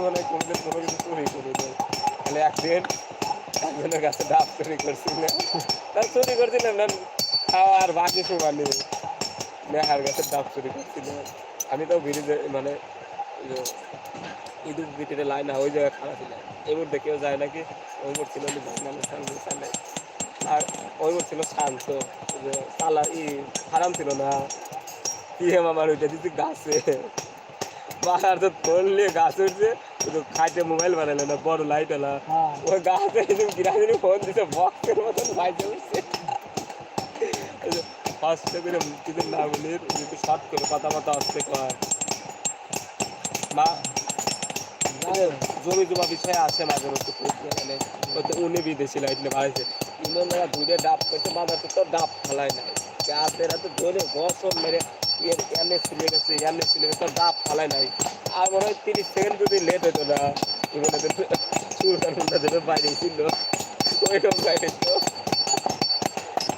মনে হয় কোনো কিছু চুরি করে দেয়। তাহলে একদিন একজনের কাছে ডাব চুরি করছিলাম, তা চুরি করছিলাম না, খাওয়ার বাকি সমানে নেহার কাছে ডাব চুরি করছিলাম। আমি তো ব্রিজে মানে ইঁদুর ভিতরে লাইন না ওই জায়গায় খারাপ ছিলাম। এই মুহূর্তে কেউ যায় নাকি, ওই মুহূর্তে ছিল মানুষ চালে, আর ওই মুহূর্তে ছিল শান্ত, যে চালা খারাপ ছিল না। কি আমার ওইটা দিচ্ছি গাছে বাহার তো ধরলে গাছ উঠছে, খাইতে মোবাইল বানালে না বড় লাইট এলা, ওই গাছে গিরাজনি ফোন দিতে বক্সের মতন বাইতে উঠছে। ফার্স্টে করে কিছু না বলি একটু শর্ট করে পাতা পাতা আসছে কয় মা জমি জমা বিষয়ে আসে মাঝে মধ্যে মানে উনি বিদেশি লাইটলে বাড়াইছে ইমনরা ধুলে ডাব করছে মাথাতে তো ডাব ফেলায় নাই গাছেরা তো ধরে বছর মেরে এনে ছিলে গেছে ডাব ফেলায় নাই। আর মনে হয় 30 সেকেন্ড যদি লেট হতো না ইমনে চুলটা টুলটা দেবে বাইরে ছিল ওইরকম বাইরে তো